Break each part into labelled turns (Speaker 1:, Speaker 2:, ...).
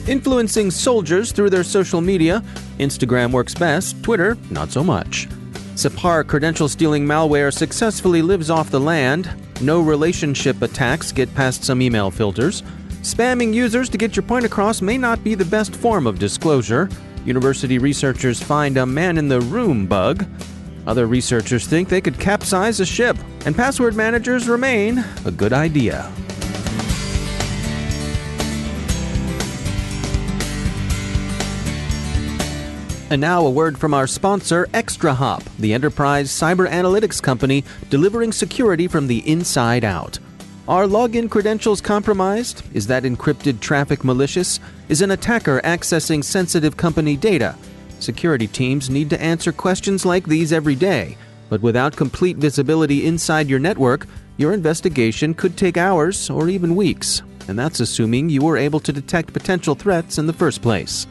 Speaker 1: Influencing soldiers through their social media. Instagram works best, Twitter not so much. Separ credential-stealing malware successfully lives off the land. NoRelationship attacks get past some email filters. Spamming users to get your point across may not be the best form of disclosure. University researchers find a man-in-the-room bug. Other researchers think they could capsize a ship. And password managers remain a good idea. And now a word from our sponsor, ExtraHop, the enterprise cyber analytics company delivering security from the inside out. Are login credentials compromised? Is that encrypted traffic malicious? Is an attacker accessing sensitive company data? Security teams need to answer questions like these every day, but without complete visibility inside your network, your investigation could take hours or even weeks, and that's assuming you were able to detect potential threats in the first place.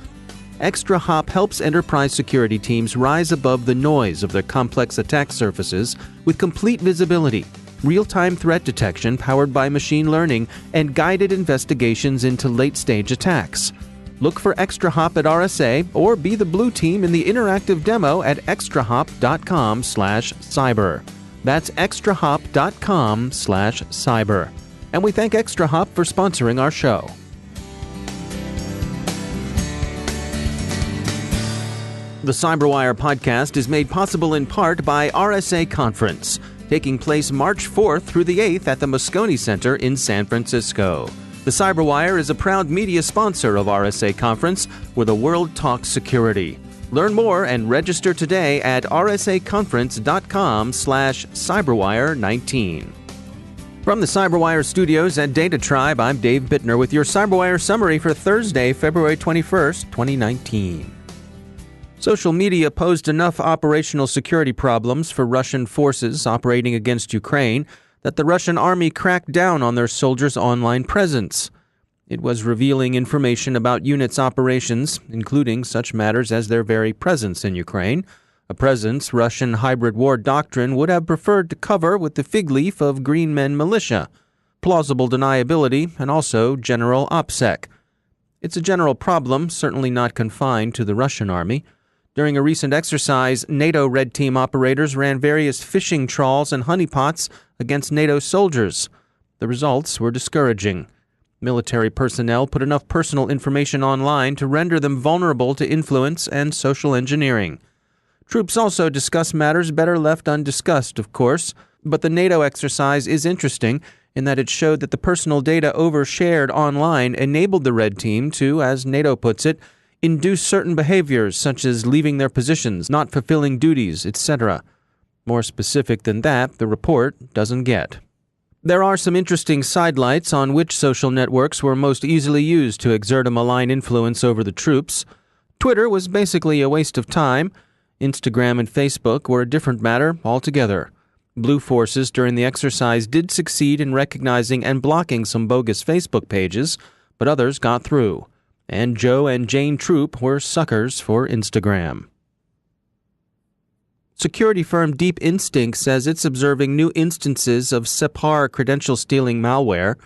Speaker 1: ExtraHop helps enterprise security teams rise above the noise of their complex attack surfaces with complete visibility, real-time threat detection powered by machine learning, and guided investigations into late-stage attacks. Look for ExtraHop at RSA or be the blue team in the interactive demo at extrahop.com/cyber. That's extrahop.com/cyber. And we thank ExtraHop for sponsoring our show. The CyberWire podcast is made possible in part by RSA Conference, taking place March 4th through the 8th at the Moscone Center in San Francisco. The CyberWire is a proud media sponsor of RSA Conference, where the world talks security. Learn more and register today at rsaconference.com/cyberwire19. From the CyberWire studios at Data Tribe, I'm Dave Bittner with your CyberWire summary for Thursday, February 21st, 2019. Social media posed enough operational security problems for Russian forces operating against Ukraine that the Russian army cracked down on their soldiers' online presence. It was revealing information about units' operations, including such matters as their very presence in Ukraine, a presence Russian hybrid war doctrine would have preferred to cover with the fig leaf of Green Men militia, plausible deniability, and also general OPSEC. It's a general problem, certainly not confined to the Russian army. During a recent exercise, NATO Red Team operators ran various fishing trawls and honeypots against NATO soldiers. The results were discouraging. Military personnel put enough personal information online to render them vulnerable to influence and social engineering. Troops also discuss matters better left undiscussed, of course, but the NATO exercise is interesting in that it showed that the personal data overshared online enabled the Red Team to, as NATO puts it, induce certain behaviors such as leaving their positions, not fulfilling duties, etc. More specific than that, the report doesn't get. There are some interesting sidelights on which social networks were most easily used to exert a malign influence over the troops. Twitter was basically a waste of time. Instagram and Facebook were a different matter altogether. Blue forces during the exercise did succeed in recognizing and blocking some bogus Facebook pages, but others got through. And Joe and Jane Troop were suckers for Instagram. Security firm Deep Instinct says it's observing new instances of Separ credential-stealing malware.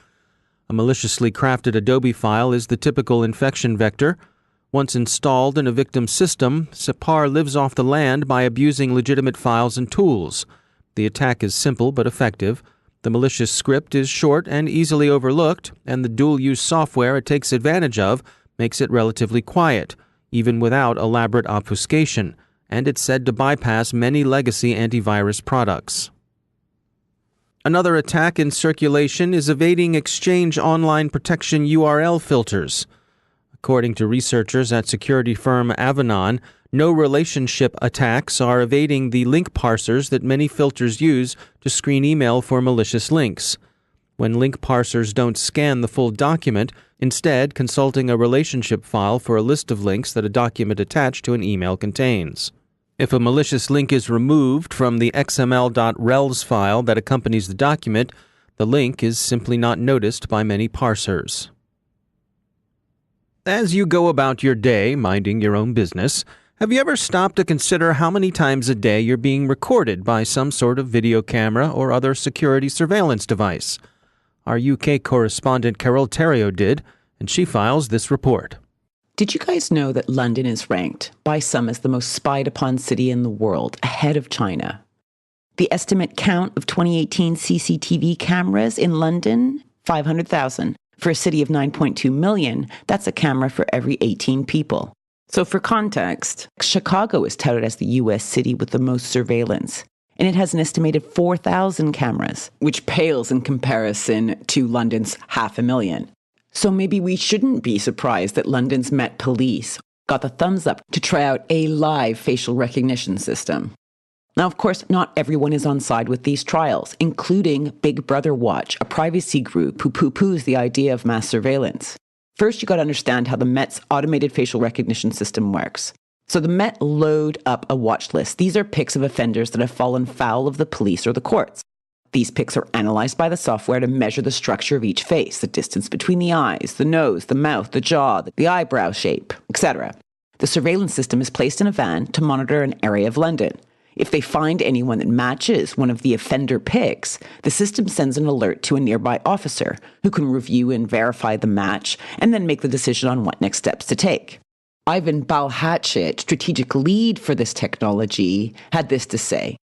Speaker 1: A maliciously crafted Adobe file is the typical infection vector. Once installed in a victim's system, Separ lives off the land by abusing legitimate files and tools. The attack is simple but effective. The malicious script is short and easily overlooked, and the dual-use software it takes advantage of makes it relatively quiet, even without elaborate obfuscation, and it's said to bypass many legacy antivirus products. Another attack in circulation is evading Exchange Online Protection URL filters. According to researchers at security firm Avanan, NoRelationship attacks are evading the link parsers that many filters use to screen email for malicious links. When link parsers don't scan the full document, instead consulting a relationship file for a list of links that a document attached to an email contains. If a malicious link is removed from the xml.rels file that accompanies the document, the link is simply not noticed by many parsers. As you go about your day, minding your own business, have you ever stopped to consider how many times a day you're being recorded by some sort of video camera or other security surveillance device? Our UK correspondent Carol Terrio did, and she files this report.
Speaker 2: Did you guys know that London is ranked by some as the most spied upon city in the world, ahead of China? The estimate count of 2018 CCTV cameras in London, 500,000. For a city of 9.2 million, that's a camera for every 18 people. So for context, Chicago is touted as the US city with the most surveillance, and it has an estimated 4,000 cameras, which pales in comparison to London's 500,000. So maybe we shouldn't be surprised that London's Met Police got the thumbs up to try out a live facial recognition system. Now, of course, not everyone is on side with these trials, including Big Brother Watch, a privacy group who poo-poos the idea of mass surveillance. First, you got to understand how the Met's automated facial recognition system works. So the Met load up a watch list. These are pics of offenders that have fallen foul of the police or the courts. These pics are analyzed by the software to measure the structure of each face, the distance between the eyes, the nose, the mouth, the jaw, the eyebrow shape, etc. The surveillance system is placed in a van to monitor an area of London. If they find anyone that matches one of the offender pics, the system sends an alert to a nearby officer who can review and verify the match and then make the decision on what next steps to take. Ivan Balhatchit, strategic lead for this technology, had this to say.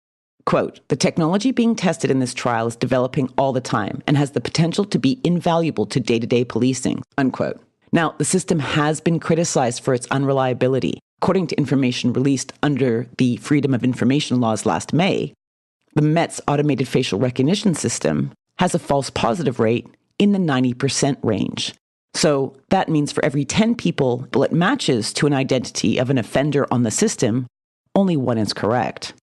Speaker 2: Quote, "The technology being tested in this trial is developing all the time and has the potential to be invaluable to day-to-day policing," unquote. Now, the system has been criticized for its unreliability. According to information released under the Freedom of Information laws last May, the Met's automated facial recognition system has a false positive rate in the 90% range. So that means for every 10 people it matches to an identity of an offender on the system, only one is correct.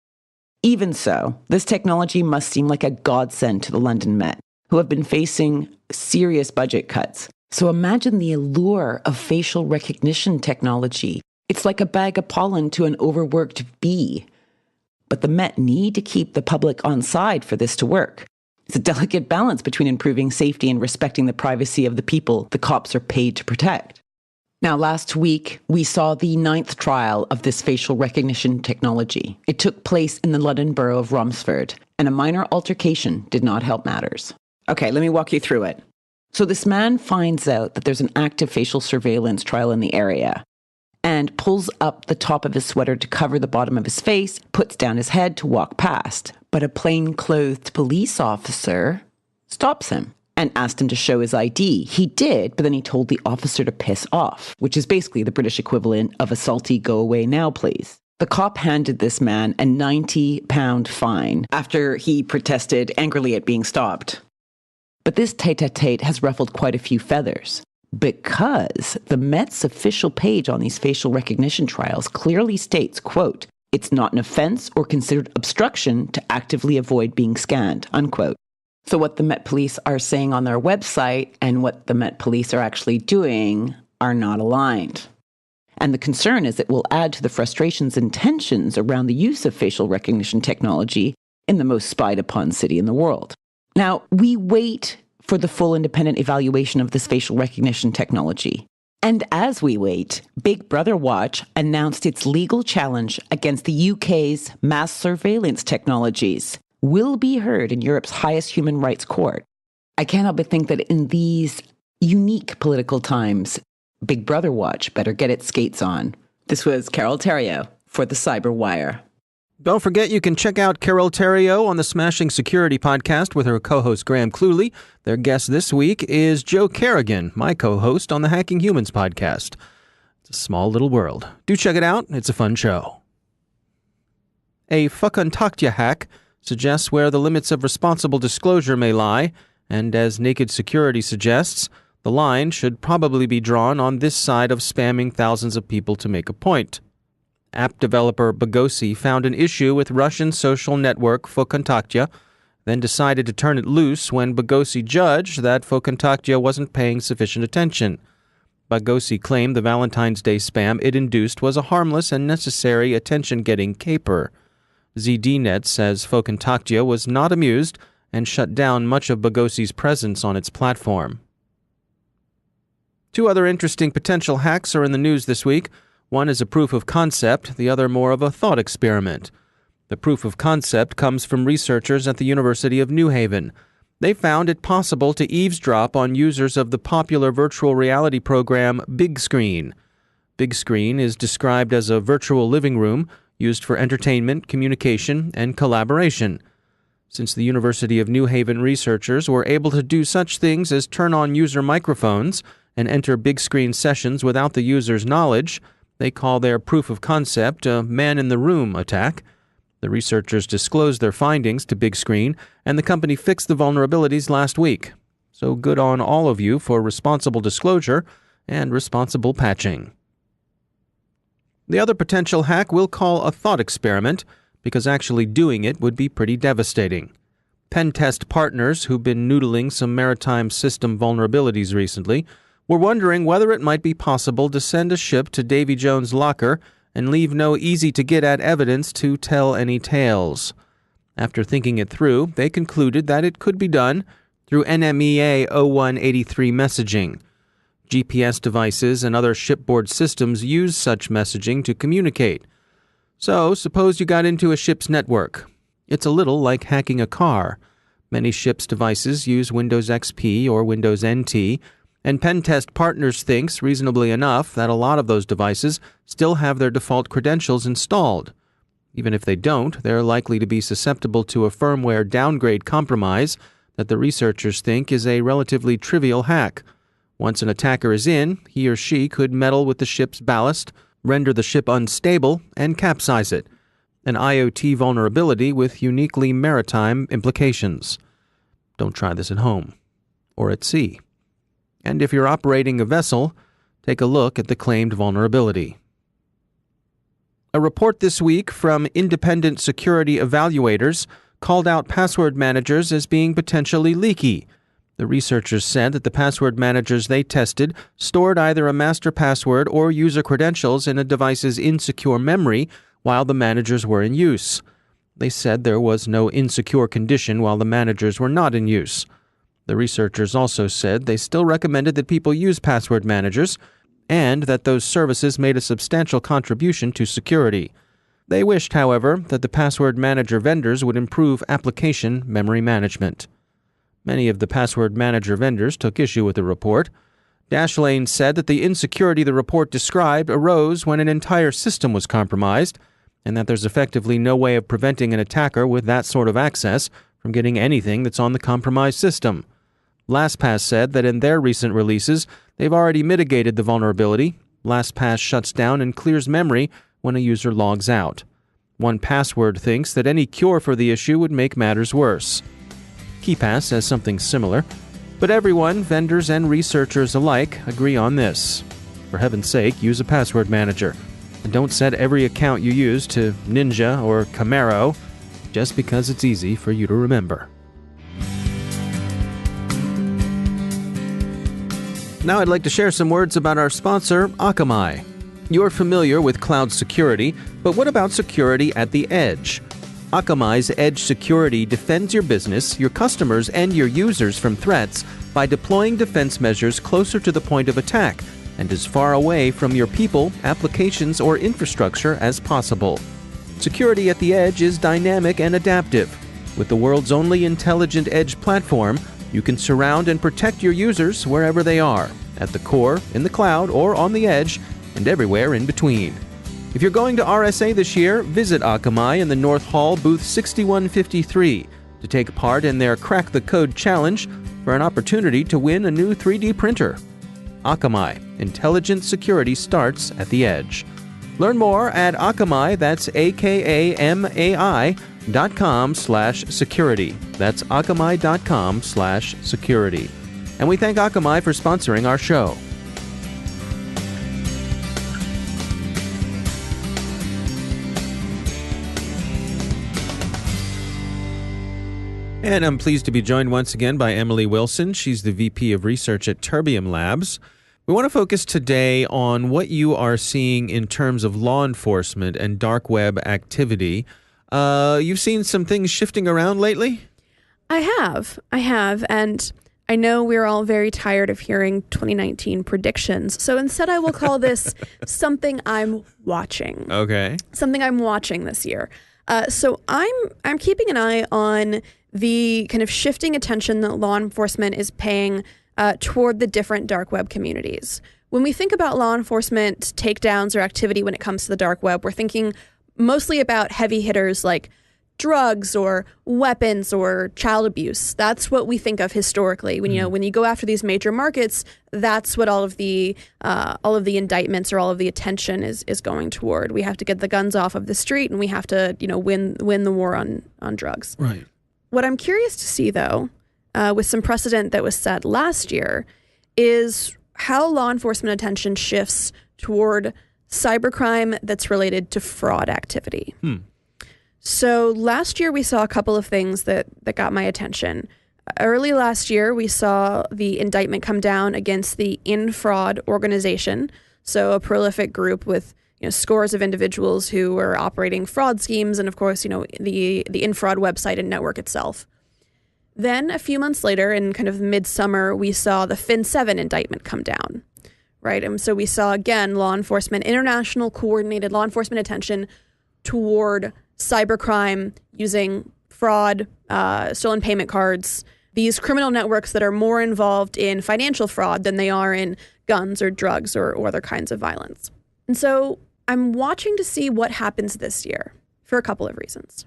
Speaker 2: Even so, this technology must seem like a godsend to the London Met, who have been facing serious budget cuts. So imagine the allure of facial recognition technology. It's like a bag of pollen to an overworked bee. But the Met need to keep the public on side for this to work. It's a delicate balance between improving safety and respecting the privacy of the people the cops are paid to protect. Now, last week, we saw the 9th trial of this facial recognition technology. It took place in the London borough of Romsford, and a minor altercation did not help matters. Okay, let me walk you through it. So this man finds out that there's an active facial surveillance trial in the area and pulls up the top of his sweater to cover the bottom of his face, puts down his head to walk past. But a plain-clothed police officer stops him and asked him to show his ID. He did, but then he told the officer to piss off, which is basically the British equivalent of a salty "go away now, please." The cop handed this man a £90 fine after he protested angrily at being stopped. But this tete-a-tete has ruffled quite a few feathers, because the Met's official page on these facial recognition trials clearly states, quote, "It's not an offense or considered obstruction to actively avoid being scanned," unquote. So what the Met Police are saying on their website and what the Met Police are actually doing are not aligned. And the concern is it will add to the frustrations and tensions around the use of facial recognition technology in the most spied upon city in the world. Now, we wait for the full independent evaluation of this facial recognition technology. And as we wait, Big Brother Watch announced its legal challenge against the UK's mass surveillance technologies will be heard in Europe's highest human rights court. I can't help but think that in these unique political times, Big Brother Watch better get its skates on. This was Carol Theriault for the CyberWire.
Speaker 1: Don't forget you can check out Carol Theriault on the Smashing Security podcast with her co-host Graham Cluley. Their guest this week is Joe Kerrigan, my co-host on the Hacking Humans podcast. It's a small little world. Do check it out. It's a fun show. A Fuckuntaktya hack suggests where the limits of responsible disclosure may lie, and as Naked Security suggests, the line should probably be drawn on this side of spamming thousands of people to make a point. App developer Bagosi found an issue with Russian social network Fuckuntaktya, then decided to turn it loose when Bagosi judged that Fuckuntaktya wasn't paying sufficient attention. Bagosi claimed the Valentine's Day spam it induced was a harmless and necessary attention-getting caper. ZDNet says Fuckuntaktya was not amused and shut down much of Bagosi's presence on its platform. Two other interesting potential hacks are in the news this week. One is a proof of concept, the other more of a thought experiment. The proof of concept comes from researchers at the University of New Haven. They found it possible to eavesdrop on users of the popular virtual reality program Big Screen. Big screen is described as a virtual living room used for entertainment, communication, and collaboration. Since the University of New Haven researchers were able to do such things as turn on user microphones and enter big screen sessions without the user's knowledge, they call their proof of concept a man-in-the-room attack. The researchers disclosed their findings to Big Screen, and the company fixed the vulnerabilities last week. So good on all of you for responsible disclosure and responsible patching. The other potential hack we'll call a thought experiment, because actually doing it would be pretty devastating. Pen test partners who've been noodling some maritime system vulnerabilities recently were wondering whether it might be possible to send a ship to Davy Jones' locker and leave no easy-to-get-at evidence to tell any tales. After thinking it through, they concluded that it could be done through NMEA 0183 messaging. GPS devices and other shipboard systems use such messaging to communicate. So, suppose you got into a ship's network. It's a little like hacking a car. Many ships' devices use Windows XP or Windows NT, and Pen Test Partners thinks, reasonably enough, that a lot of those devices still have their default credentials installed. Even if they don't, they're likely to be susceptible to a firmware downgrade compromise that the researchers think is a relatively trivial hack. Once an attacker is in, he or she could meddle with the ship's ballast, render the ship unstable, and capsize it. An IoT vulnerability with uniquely maritime implications. Don't try this at home. Or at sea. And if you're operating a vessel, take a look at the claimed vulnerability. A report this week from independent security evaluators called out password managers as being potentially leaky. The researchers said that the password managers they tested stored either a master password or user credentials in a device's insecure memory while the managers were in use. They said there was no insecure condition while the managers were not in use. The researchers also said they still recommended that people use password managers and that those services made a substantial contribution to security. They wished, however, that the password manager vendors would improve application memory management. Many of the password manager vendors took issue with the report. Dashlane said that the insecurity the report described arose when an entire system was compromised, and that there's effectively no way of preventing an attacker with that sort of access from getting anything that's on the compromised system. LastPass said that in their recent releases, they've already mitigated the vulnerability. LastPass shuts down and clears memory when a user logs out. 1Password thinks that any cure for the issue would make matters worse. KeePass says something similar, but everyone, vendors and researchers alike, agree on this. For heaven's sake, use a password manager, and don't set every account you use to Ninja or Camaro just because it's easy for you to remember. Now I'd like to share some words about our sponsor, Akamai. You're familiar with cloud security, but what about security at the edge? Akamai's Edge Security defends your business, your customers, and your users from threats by deploying defense measures closer to the point of attack and as far away from your people, applications, or infrastructure as possible. Security at the edge is dynamic and adaptive. With the world's only intelligent edge platform, you can surround and protect your users wherever they are, at the core, in the cloud, or on the edge, and everywhere in between. If you're going to RSA this year, visit Akamai in the North Hall booth 6153 to take part in their Crack the Code Challenge for an opportunity to win a new 3D printer. Akamai, intelligent security starts at the edge. Learn more at Akamai, that's akamai.com/security. That's akamai.com/security. And we thank Akamai for sponsoring our show. And I'm pleased to be joined once again by Emily Wilson. She's the VP of Research at Terbium Labs. We want to focus today on what you are seeing in terms of law enforcement and dark web activity. You've seen some things shifting around lately?
Speaker 3: I have. And I know we're all very tired of hearing 2019 predictions. So instead I will call this something I'm watching.
Speaker 1: Okay.
Speaker 3: Something I'm watching this year. So I'm keeping an eye on the kind of shifting attention that law enforcement is paying toward the different dark web communities. when we think about law enforcement takedowns or activity when it comes to the dark web, we're thinking mostly about heavy hitters like drugs or weapons or child abuse. That's what we think of historically. When when you go after these major markets, that's what all of the indictments or all of the attention is going toward. We have to get the guns off of the street, and we have to win the war on drugs.
Speaker 1: Right.
Speaker 3: What I'm curious to see, though, with some precedent that was set last year, is how law enforcement attention shifts toward cybercrime that's related to fraud activity. So last year, we saw a couple of things that got my attention. Early last year, we saw the indictment come down against the InFraud organization, so a prolific group with scores of individuals who were operating fraud schemes, and of course, the InFraud website and network itself. Then a few months later, in kind of midsummer, we saw the Fin7 indictment come down, right? And so we saw, again, international coordinated law enforcement attention toward cybercrime using fraud, stolen payment cards, these criminal networks that are more involved in financial fraud than they are in guns or drugs or other kinds of violence. And so I'm watching to see what happens this year for a couple of reasons.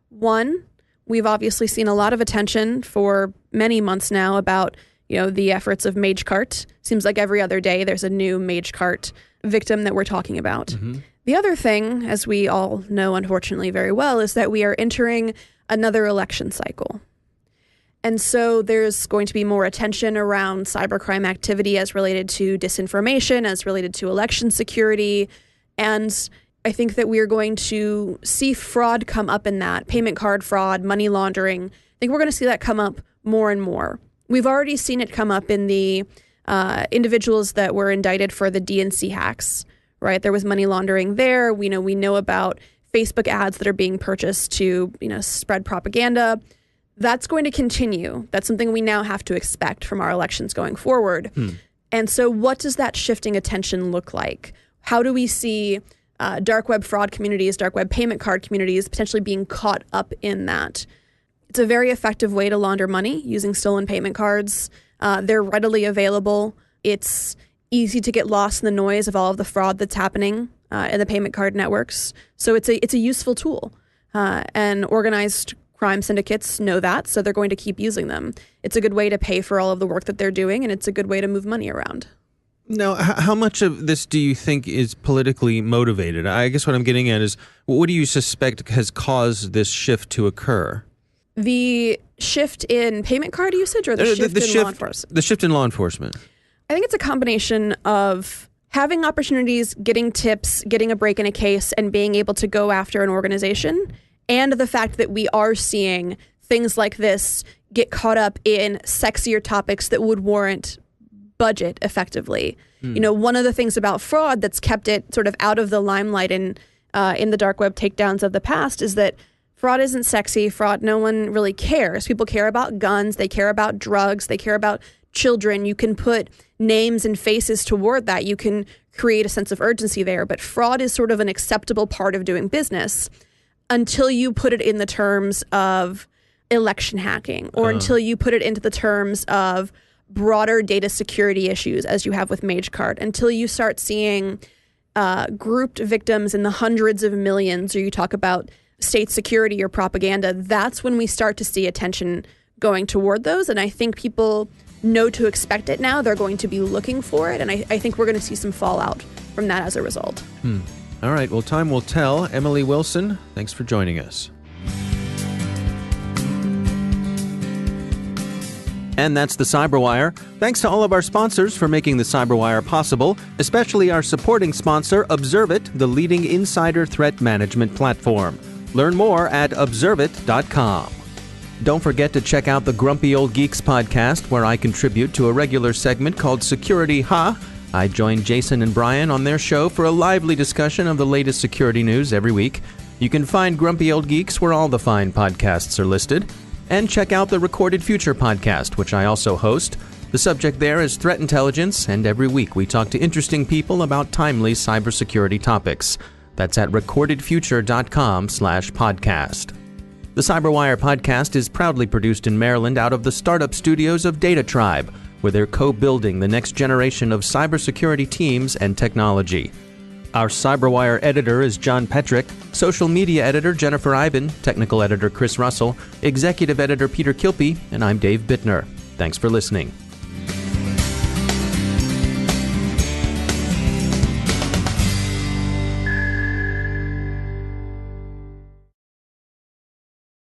Speaker 3: One, we've obviously seen a lot of attention for many months now about the efforts of MageCart. Seems like every other day there's a new MageCart victim that we're talking about. Mm-hmm. The other thing, as we all know, unfortunately, very well, is that we are entering another election cycle. And so there's going to be more attention around cybercrime activity as related to disinformation, as related to election security. And I think that we are going to see fraud come up in that, payment card fraud, money laundering. I think we're going to see that come up more and more. We've already seen it come up in the individuals that were indicted for the DNC hacks. Right, there was money laundering there. We know about Facebook ads that are being purchased to spread propaganda. That's going to continue. That's something we now have to expect from our elections going forward. And so, what does that shifting attention look like? How do we see dark web fraud communities, dark web payment card communities potentially being caught up in that? It's a very effective way to launder money using stolen payment cards. They're readily available. It's easy to get lost in the noise of all of the fraud that's happening in the payment card networks. So it's a useful tool. And organized crime syndicates know that, so they're going to keep using them. It's a good way to pay for all of the work that they're doing, and it's a good way to move money around.
Speaker 1: Now, how much of this do you think is politically motivated? I guess what I'm getting at is, what do you suspect has caused this shift to occur?
Speaker 3: The shift in payment card usage or the shift in law enforcement?
Speaker 1: The shift in law enforcement.
Speaker 3: I think it's a combination of having opportunities, getting tips, getting a break in a case, and being able to go after an organization, and the fact that we are seeing things like this get caught up in sexier topics that would warrant budget effectively. One of the things about fraud that's kept it sort of out of the limelight in the dark web takedowns of the past is that fraud isn't sexy. Fraud, no one really cares. People care about guns. They care about drugs. They care about children. You can put names and faces toward that. You can create a sense of urgency there. But fraud is sort of an acceptable part of doing business until you put it in the terms of election hacking or until you put it into the terms of broader data security issues, as you have with MageCart, until you start seeing grouped victims in the hundreds of millions, or you talk about state security or propaganda. That's when we start to see attention going toward those. And I think people know to expect it now. They're going to be looking for it. And I think we're going to see some fallout from that as a result.
Speaker 1: All right. Well, time will tell. Emily Wilson, thanks for joining us. And that's the CyberWire. Thanks to all of our sponsors for making the CyberWire possible, especially our supporting sponsor, Observit, the leading insider threat management platform. Learn more at observit.com. Don't forget to check out the Grumpy Old Geeks podcast, where I contribute to a regular segment called Security Ha. I join Jason and Brian on their show for a lively discussion of the latest security news every week. You can find Grumpy Old Geeks where all the fine podcasts are listed. And check out the Recorded Future podcast, which I also host. The subject there is threat intelligence, and every week we talk to interesting people about timely cybersecurity topics. That's at recordedfuture.com/podcast. The CyberWire podcast is proudly produced in Maryland out of the startup studios of Data Tribe. where they're co-building the next generation of cybersecurity teams and technology. Our CyberWire editor is John Petrick, social media editor Jennifer Iben, technical editor Chris Russell, executive editor Peter Kilpie, and I'm Dave Bittner. Thanks for listening.